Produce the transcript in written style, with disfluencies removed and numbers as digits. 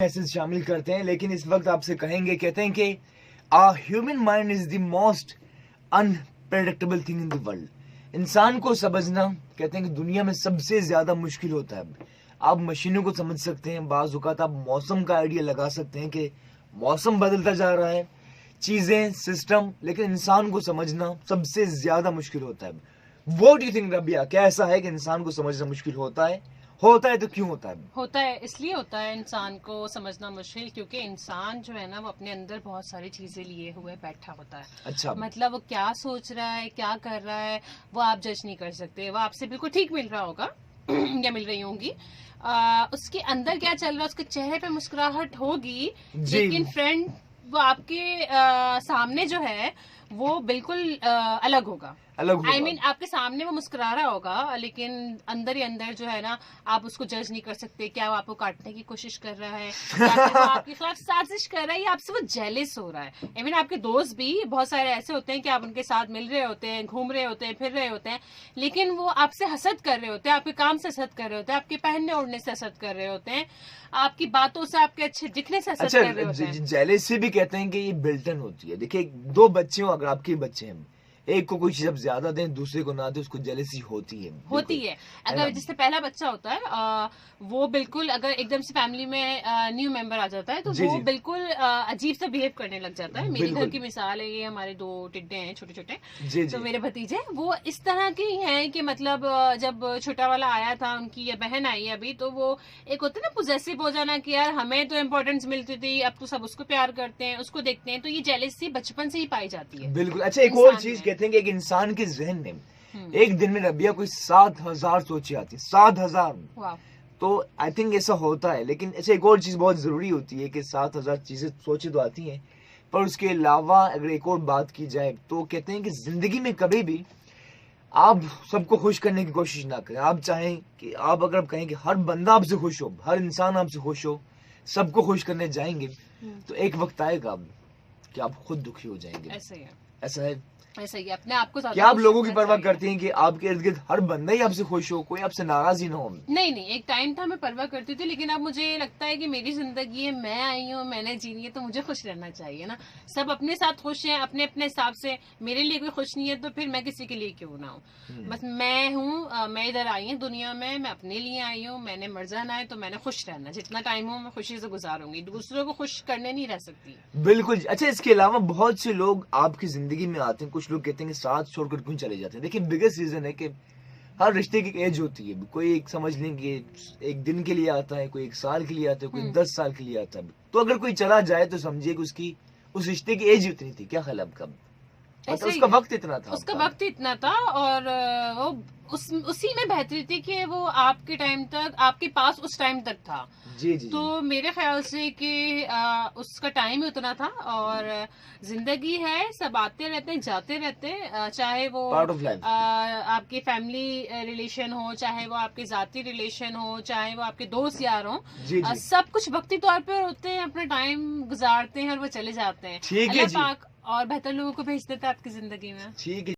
Message شامل کرتے ہیں، لیکن اس وقت آپ سے کہیں گے، کہتے ہیں کہ human mind is the most unpredictable thing in the world. انسان کو سمجھنا کہتے ہیں کہ دنیا میں سب سے زیادہ مشکل ہوتا ہے. آپ مشینوں کو سمجھ سکتے ہیں، بعض اوقات آپ موسم کا آئیڈیا لگا سکتے ہیں کہ موسم بدلتا جا رہا ہے، چیزیں، سسٹم، لیکن انسان کو سمجھنا سب سے زیادہ مشکل ہوتا ہے. واٹ یو تھنک ربیہ، کیا ایسا ہے کہ انسان کو سمجھنا مشکل ہوتا ہے تو کیوں ہوتا ہے؟ ہوتا ہے، اس لیے ہوتا ہے انسان کو سمجھنا مشکل کیونکہ انسان جو ہے نا وہ اپنے اندر بہت ساری چیزیں لیے ہوئے بیٹھا ہوتا ہے. اچھا، مطلب وہ کیا سوچ رہا ہے، کیا کر رہا ہے، وہ آپ جج نہیں کر سکتے. وہ آپ سے بالکل ٹھیک مل رہا ہوگا یا مل رہی ہوں گی، اس کے اندر کیا چل رہا ہے، اس کے چہرے پہ مسکراہٹ ہوگی، لیکن فرینڈ وہ آپ کے سامنے جو ہے وہ بالکل الگ ہوگا. آئی مین آپ کے سامنے وہ مسکرا رہا ہوگا، لیکن اندر ہی اندر جو ہے نا آپ اس کو جج نہیں کر سکتے. کیا وہ آپ کو کاٹنے کی کوشش کر رہا ہے، وہ آپ کے خلاف سازش کر رہا ہے، یا آپ سے وہ جیلس ہو رہا ہے. آئی مین آپ کے دوست بھی بہت سارے ایسے ہوتے ہیں کہ آپ ان کے ساتھ مل رہے ہوتے ہیں، گھوم رہے ہوتے ہیں، پھر رہے ہوتے ہیں، لیکن وہ آپ سے حسد کر رہے ہوتے ہیں، آپ کے کام سے حسد کر رہے ہوتے ہیں، آپ کے پہننے اوڑھنے سے حسد کر رہے ہوتے ہیں، آپ کی باتوں سے، آپ کے اچھے دکھنے سے حسد کر رہے ہوتے ہیں. جیلسی بھی کہتے ہیں کہ یہ بلٹن ہوتی ہے. دیکھیے، دو بچے ہوں، اگر آپ کے بچے ہیں، ایک کو کوئی چیز اب زیادہ دیں، دوسرے کو نہ دیں، اس کو جیلسی ہوتی ہے. اگر جس سے پہلا بچہ ہوتا ہے وہ بالکل، اگر ایک دم سے فیملی میں نیو ممبر آ جاتا ہے تو وہ بالکل عجیب سا بہیو کرنے لگ جاتا ہے. میرے گھر کی مثال ہے، یہ ہمارے 2 ٹڈے ہیں چھوٹے چھوٹے، تو میرے بھتیجے وہ اس طرح کے ہیں کہ مطلب جب چھوٹا والا آیا تھا، ان کی یہ بہن آئی ہے ابھی، تو وہ ایک ہوتا ہے نا پوزیسو ہو جانا کہ یار ہمیں تو امپورٹینس ملتی تھی، اب تو سب اس کو پیار کرتے ہیں، اس کو دیکھتے ہیں، تو یہ جیلسی بچپن سے ہی پائی جاتی ہے. بالکل. اچھا، ایک اور چیز کہتے ہیں کہ ایک انسان کے ذہن میں ایک دن میں ربیہ کوئی 7,000 سوچیں آتی ہیں. 7,000. تو آئی تھنک ایسا ہوتا ہے. لیکن ایسا ایک اور چیز بہت ضروری ہوتی ہے کہ 7,000 چیزیں سوچیں تو آتی ہیں، پر اس کے علاوہ اگر ایک اور بات کی جائے تو کہتے ہیں کہ زندگی میں کبھی بھی آپ سب کو خوش کرنے کی کوشش نہ کریں. آپ چاہیں کہ آپ اگر کہیں کہ ہر بندہ آپ سے خوش ہو، ہر انسان آپ سے خوش ہو، سب کو خوش کرنے جائیں گے تو ایک وقت آئے گا کہ آپ خود دکھی ہو جائیں گے. ایسا ہے. ایسا ہی اپنے آپ کو کیا آپ لوگوں کی پرواہ کرتے ہیں کہ آپ کے ارد گرد ہر بندہ ہی آپ سے خوش ہو، کوئی آپ سے ناراض ہی نہ ہو؟ نہیں، ایک ٹائم تھا میں پرواہ کرتی تھی، لیکن اب مجھے لگتا ہے کہ میری زندگی ہے، میں آئی ہوں، میں نے جینی ہے، تو مجھے خوش رہنا چاہیے نا. سب اپنے ساتھ خوش ہیں اپنے اپنے حساب سے. میرے لیے کوئی خوش نہیں ہے تو پھر میں کسی کے لیے کیوں نہ ہوں. بس میں ہوں، میں ادھر آئی ہوں دنیا میں اپنے لیے آئی ہوں. میں نے مر جانا ہے تو میں نے خوش رہنا. جتنا ٹائم ہو میں خوشی سے گزاروں گی، دوسروں کو خوش کرنے نہیں رہ سکتی. بالکل. اچھا، اس کے علاوہ بہت سے لوگ آپ کی زندگی میں آتے ہیں. کچھ لوگ کہتے ہیں کہ ساتھ چھوڑ کر کیوں چلے جاتے ہیں. دیکھیں، بگیسٹ ریزن ہے کہ ہر رشتے کی ایج ہوتی ہے. کوئی ایک سمجھ لیں کہ ایک دن کے لیے آتا ہے، کوئی 1 سال کے لیے آتا ہے، کوئی 10 سال کے لیے آتا ہے. تو اگر کوئی چلا جائے تو سمجھیے کہ اس رشتے کی ایج اتنی تھی. کیا خیال آپ کا؟ اس کا وقت اتنا تھا. اس کا وقت اتنا تھا، اور وہ اسی میں بہتری تھی کہ وہ آپ کے ٹائم تک، آپ کے پاس اس ٹائم تک تھا. جی. تو میرے خیال سے کہ اس کا ٹائم ہی اتنا تھا. اور زندگی ہے، سب آتے رہتے ہیں، جاتے رہتے ہیں، چاہے وہ آپ کے فیملی ریلیشن ہو، چاہے وہ آپ کے ذاتی ریلیشن ہو، چاہے وہ آپ کے دوست یار ہوں. سب کچھ وقتی طور پہ ہوتے ہیں، اپنا ٹائم گزارتے ہیں اور وہ چلے جاتے ہیں. اللہ پاک اور بہتر لوگوں کو بھیج دیتا ہے آپ کی زندگی میں. ٹھیک ہے.